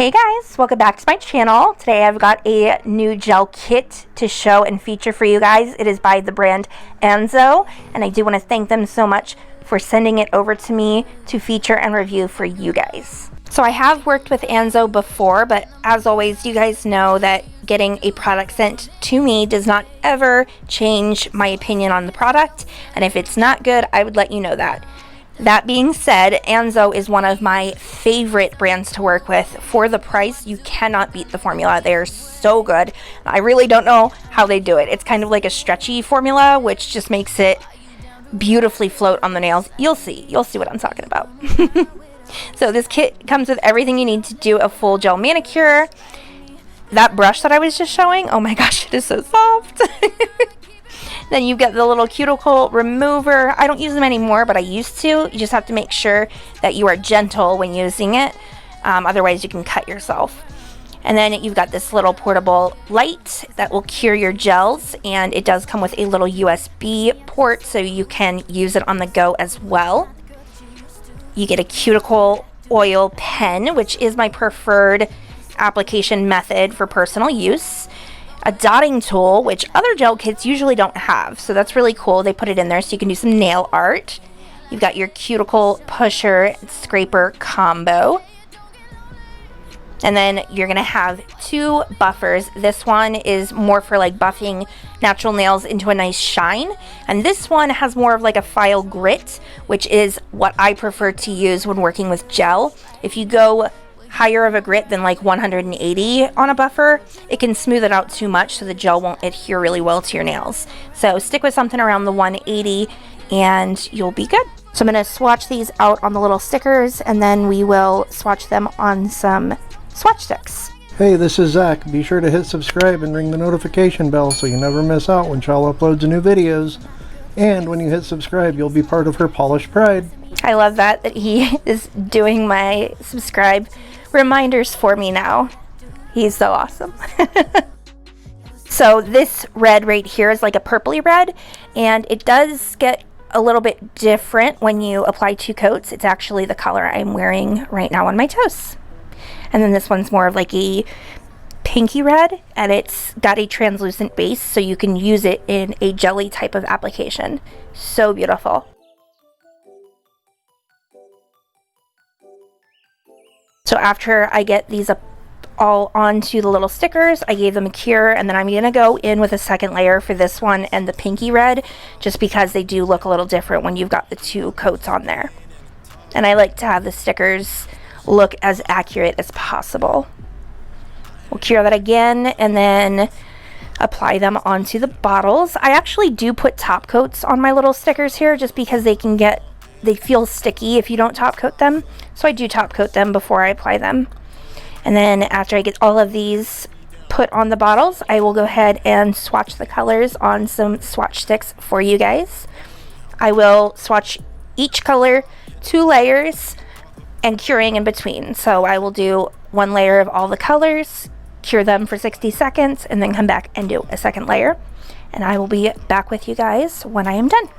Hey guys, welcome back to my channel. Today I've got a new gel kit to show and feature for you guys. It is by the brand ANZOU, and I do want to thank them so much for sending it over to me to feature and review for you guys. So I have worked with ANZOU before, but as always, you guys know that getting a product sent to me does not ever change my opinion on the product, and if it's not good, I would let you know that. That being said, ANZOU is one of my favorite brands to work with. For the price, you cannot beat the formula. They're so good. I really don't know how they do it. It's kind of like a stretchy formula, which just makes it beautifully float on the nails. You'll see what I'm talking about. So this kit comes with everything you need to do a full gel manicure. That brush that I was just showing, oh my gosh, it is so soft. Then you've got the little cuticle remover. I don't use them anymore, but I used to. You just have to make sure that you are gentle when using it. Otherwise, you can cut yourself. And then you've got this little portable light that will cure your gels. And it does come with a little USB port, so you can use it on the go as well. You get a cuticle oil pen, which is my preferred application method for personal use. A dotting tool, which other gel kits usually don't have, so that's really cool. They put it in there so you can do some nail art. You've got your cuticle pusher scraper combo, and then you're gonna have two buffers. This one is more for like buffing natural nails into a nice shine, and this one has more of like a file grit, which is what I prefer to use when working with gel. If you go higher of a grit than like 180 on a buffer, it can smooth it out too much, so the gel won't adhere really well to your nails. So stick with something around the 180 and you'll be good. So I'm going to swatch these out on the little stickers, and then we will swatch them on some swatch sticks. Hey, this is Zach. Be sure to hit subscribe and ring the notification bell so you never miss out when Chal uploads new videos. And when you hit subscribe, you'll be part of her polished pride. I love that he is doing my subscribe reminders for me now. He's so awesome. So this red right here is like a purpley red, and it does get a little bit different when you apply two coats. It's actually the color I'm wearing right now on my toes. And then this one's more of like a pinky red, and it's got a translucent base, so you can use it in a jelly type of application. So beautiful. So after I get these up all onto the little stickers, I gave them a cure, and then I'm going to go in with a second layer for this one and the pinky red, just because they do look a little different when you've got the two coats on there. And I like to have the stickers look as accurate as possible. We'll cure that again and then apply them onto the bottles. I actually do put top coats on my little stickers here just because they feel sticky if you don't top coat them. So I do top coat them before I apply them. And then after I get all of these put on the bottles, I will go ahead and swatch the colors on some swatch sticks for you guys. I will swatch each color 2 layers and curing in between. So I will do 1 layer of all the colors, cure them for 60 seconds, and then come back and do a second layer. And I will be back with you guys when I am done.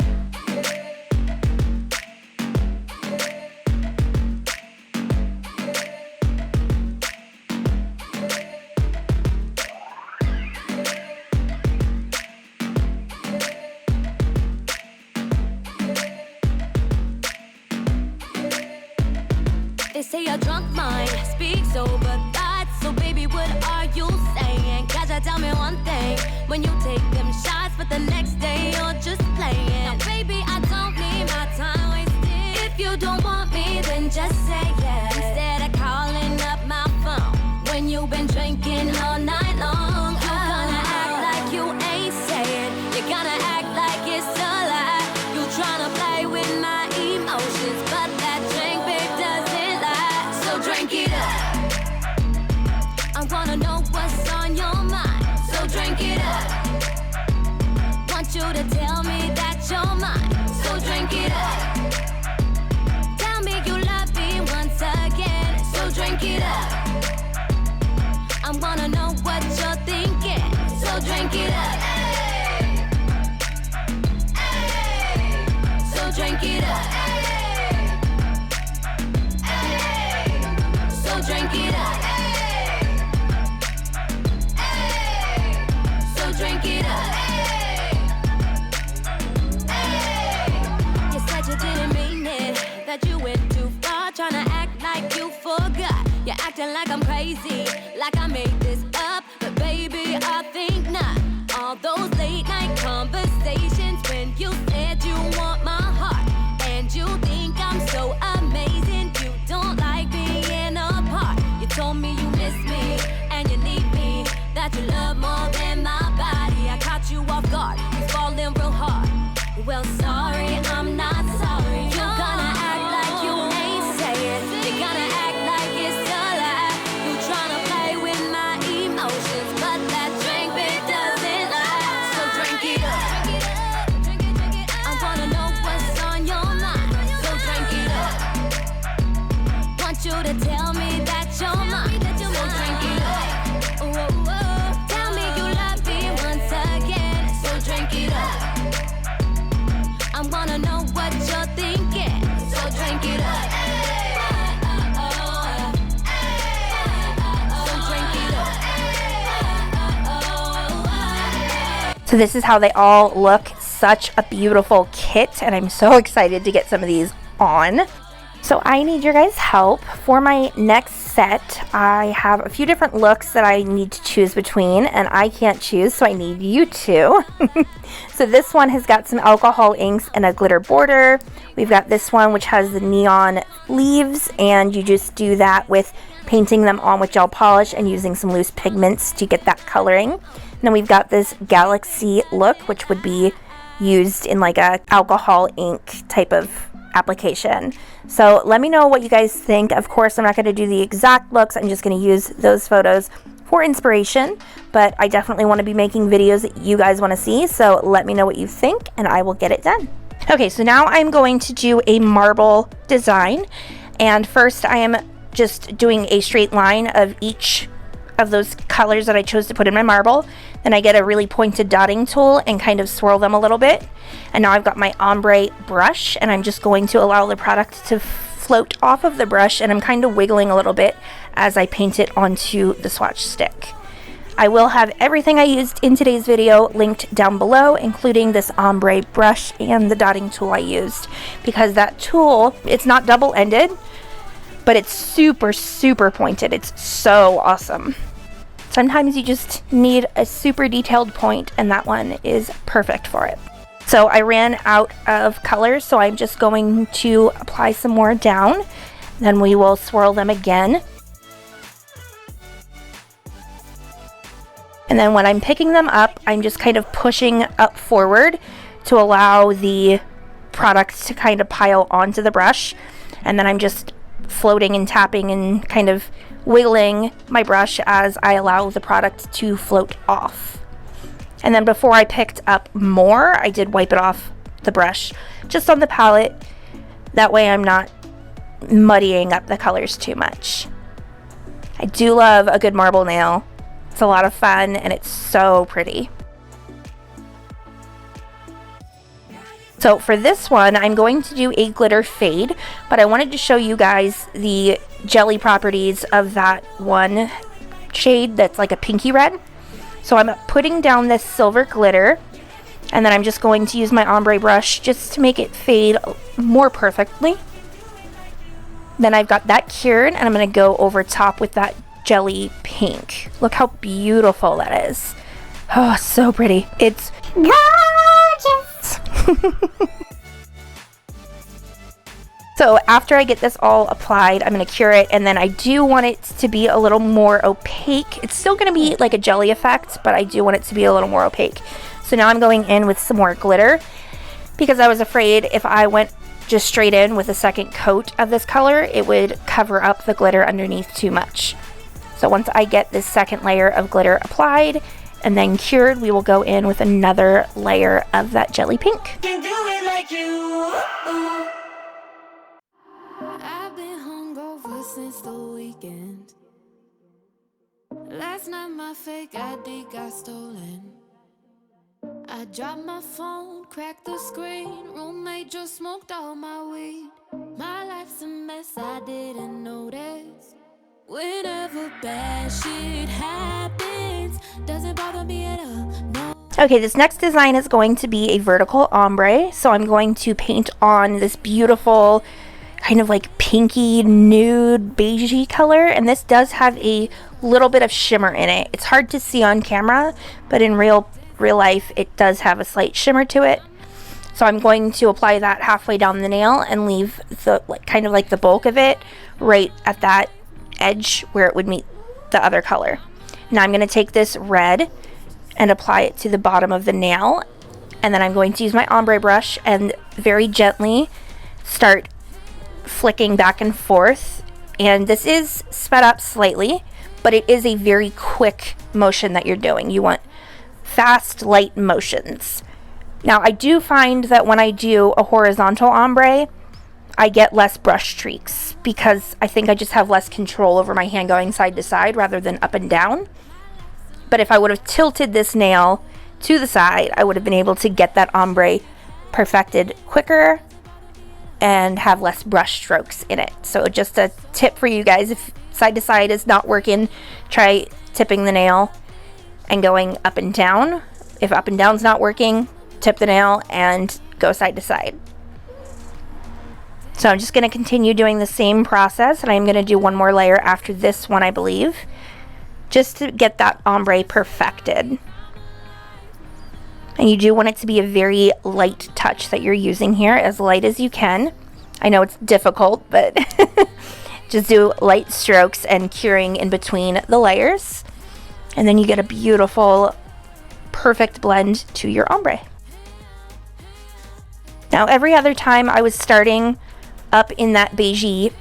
They say a drunk mind speaks sober thoughts. So baby, what are you saying? Gotta tell me one thing. When you take them shots, but the next day you're just playing. Now baby, I don't need my time wasted. If you don't want me, then just say yes, instead of calling up my phone when you've been drinking all night long. You gonna act like you ain't saying. You gonna act like it's a lie. You tryna play with my emotions, but that drink, babe, doesn't lie. So drink it up. I wanna know what's on your mind. So drink it up. Want you to tell me that you're mine. So drink it up. Tell me you love me once again. So drink it up. I wanna know what acting like I'm crazy, like I made this up, but baby, I think not. All those late night conversations when you said you want my heart, and you think I'm so amazing, you don't like being apart. You told me you miss me, and you need me, that you love more than my body. I caught you off guard, you falling real hard. Well, sorry, I'm not sorry. You're gonna act like you ain't saying. You're gonna act like it's a lie. You tryna play with my emotions, but that drink bit doesn't lie. So drink it up. I wanna know what's on your mind. So drink it up. Want you to tell me that you're mine. So drink it up. Oh, oh, oh. Tell me you love me once again. So drink it up. I wanna know what you're thinking, so drink it up. So drink it up. So this is how they all look. Such a beautiful kit, and I'm so excited to get some of these on. So I need your guys' help. For my next set, I have a few different looks that I need to choose between, and I can't choose, so I need you to. So this one has got some alcohol inks and a glitter border. We've got this one which has the neon leaves, and you just do that with painting them on with gel polish and using some loose pigments to get that coloring. And then we've got this galaxy look, which would be used in like a alcohol ink type of application. So let me know what you guys think. Of course, I'm not going to do the exact looks. I'm just going to use those photos for inspiration, but I definitely want to be making videos that you guys want to see. So let me know what you think and I will get it done. Okay, so now I'm going to do a marble design, and first I am just doing a straight line of each of those colors that I chose to put in my marble. Then I get a really pointed dotting tool and kind of swirl them a little bit. And now I've got my Ombre Brush, and I'm just going to allow the product to float off of the brush, and I'm kind of wiggling a little bit as I paint it onto the swatch stick. I will have everything I used in today's video linked down below, including this Ombre Brush and the dotting tool I used, because that tool, it's not double-ended, but it's super, super pointed. It's so awesome. Sometimes you just need a super detailed point, and that one is perfect for it. So I ran out of colors, so I'm just going to apply some more down. Then we will swirl them again. And then when I'm picking them up, I'm just kind of pushing up forward to allow the product to kind of pile onto the brush. And then I'm just floating and tapping and kind of wiggling my brush as I allow the product to float off. And then before I picked up more, I did wipe it off the brush just on the palette. That way I'm not muddying up the colors too much. I do love a good marble nail. It's a lot of fun and it's so pretty. So for this one, I'm going to do a glitter fade, but I wanted to show you guys the jelly properties of that one shade that's like a pinky red. So I'm putting down this silver glitter, and then I'm just going to use my ombre brush just to make it fade more perfectly. Then I've got that cured, and I'm going to go over top with that jelly pink. Look how beautiful that is. Oh, so pretty. It's gorgeous. So after I get this all applied, I'm going to cure it, and then I do want it to be a little more opaque. It's still going to be like a jelly effect, but I do want it to be a little more opaque. So now I'm going in with some more glitter, because I was afraid if I went just straight in with a second coat of this color, it would cover up the glitter underneath too much. So once I get this second layer of glitter applied and then cured, we will go in with another layer of that jelly pink. Can do it like you. I've been hungover since the weekend. Last night my fake ID got stolen. I dropped my phone, cracked the screen. Roommate just smoked all my weed. My life's a mess, I didn't notice. Whenever bad shit happens, doesn't bother me at all, no. Okay, this next design is going to be a vertical ombre. So I'm going to paint on this beautiful kind of like pinky nude beigey color, and this does have a little bit of shimmer in it. It's hard to see on camera, but in real life it does have a slight shimmer to it. So I'm going to apply that halfway down the nail and leave the kind of like the bulk of it right at that edge where it would meet the other color. Now I'm going to take this red and apply it to the bottom of the nail, and then I'm going to use my ombre brush and very gently start flicking back and forth. And this is sped up slightly, but it is a very quick motion that you're doing. You want fast, light motions. Now I do find that when I do a horizontal ombre, I get less brush streaks because I think I just have less control over my hand going side to side rather than up and down. But if I would have tilted this nail to the side, I would have been able to get that ombre perfected quicker and have less brush strokes in it. So just a tip for you guys, if side to side is not working, try tipping the nail and going up and down. If up and down's not working, tip the nail and go side to side. So I'm just going to continue doing the same process, and I'm going to do one more layer after this one, I believe, just to get that ombre perfected. And you do want it to be a very light touch that you're using here, as light as you can. I know it's difficult, but just do light strokes and curing in between the layers. And then you get a beautiful, perfect blend to your ombre. Now, every other time I was starting up in that beigey,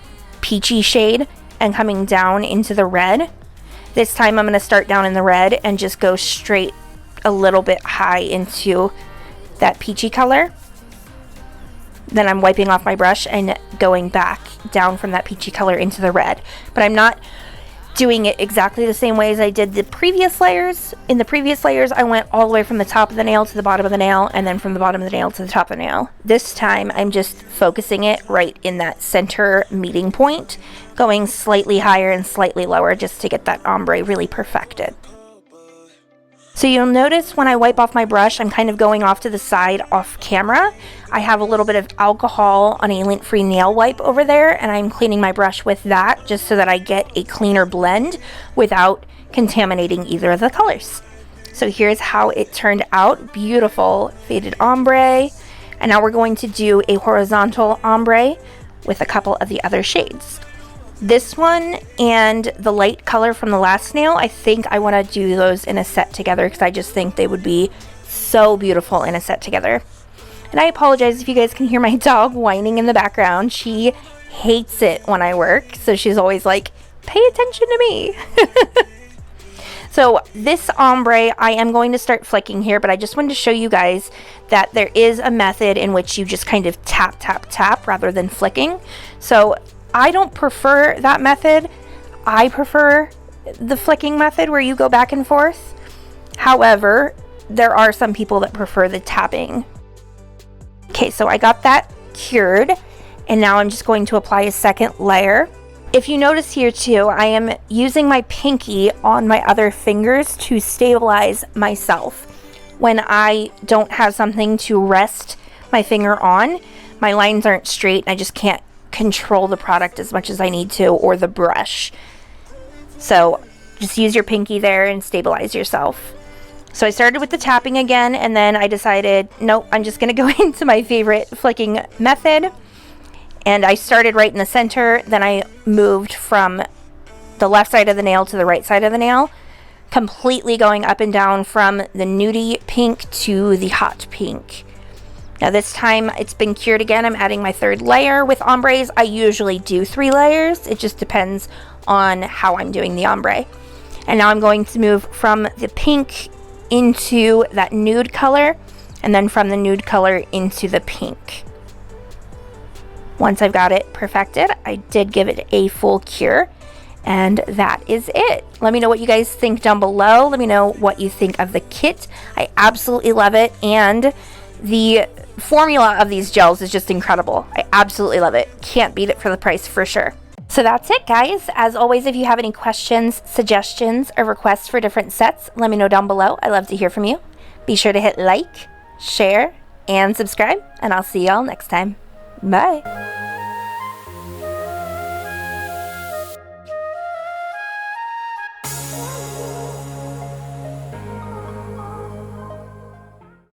peachy shade and coming down into the red. This time I'm going to start down in the red and just go straight a little bit high into that peachy color. Then I'm wiping off my brush and going back down from that peachy color into the red. But I'm not doing it exactly the same way as I did the previous layers. In the previous layers, I went all the way from the top of the nail to the bottom of the nail, and then from the bottom of the nail to the top of the nail. This time, I'm just focusing it right in that center meeting point, going slightly higher and slightly lower just to get that ombre really perfected. So you'll notice when I wipe off my brush, I'm kind of going off to the side off camera. I have a little bit of alcohol on a lint-free nail wipe over there, and I'm cleaning my brush with that just so that I get a cleaner blend without contaminating either of the colors. So here's how it turned out. Beautiful faded ombre. And now we're going to do a horizontal ombre with a couple of the other shades. This one and the light color from the last nail, I think I want to do those in a set together because I just think they would be so beautiful in a set together. And I apologize if you guys can hear my dog whining in the background. She hates it when I work, so she's always like, pay attention to me. So this ombre, I am going to start flicking here, but I just wanted to show you guys that there is a method in which you just kind of tap, tap, tap rather than flicking. So I don't prefer that method. I prefer the flicking method where you go back and forth. However, there are some people that prefer the tapping. Okay, so I got that cured, and now I'm just going to apply a second layer. If you notice here too, I am using my pinky on my other fingers to stabilize myself. When I don't have something to rest my finger on, my lines aren't straight, and I just can't control the product as much as I need to, or the brush. So just use your pinky there and stabilize yourself. So I started with the tapping again, and then I decided, nope, I'm just going to go into my favorite flicking method. And I started right in the center, then I moved from the left side of the nail to the right side of the nail, completely going up and down from the nudie pink to the hot pink. Now this time it's been cured again. I'm adding my third layer with ombres. I usually do 3 layers. It just depends on how I'm doing the ombre. And now I'm going to move from the pink into that nude color, and then from the nude color into the pink. Once I've got it perfected, I did give it a full cure, and that is it. Let me know what you guys think down below. Let me know what you think of the kit. I absolutely love it, and the formula of these gels is just incredible. I absolutely love it. Can't beat it for the price for sure. So that's it, guys. As always, if you have any questions, suggestions, or requests for different sets, let me know down below. I love to hear from you. Be sure to hit like, share, and subscribe, and I'll see y'all next time. Bye.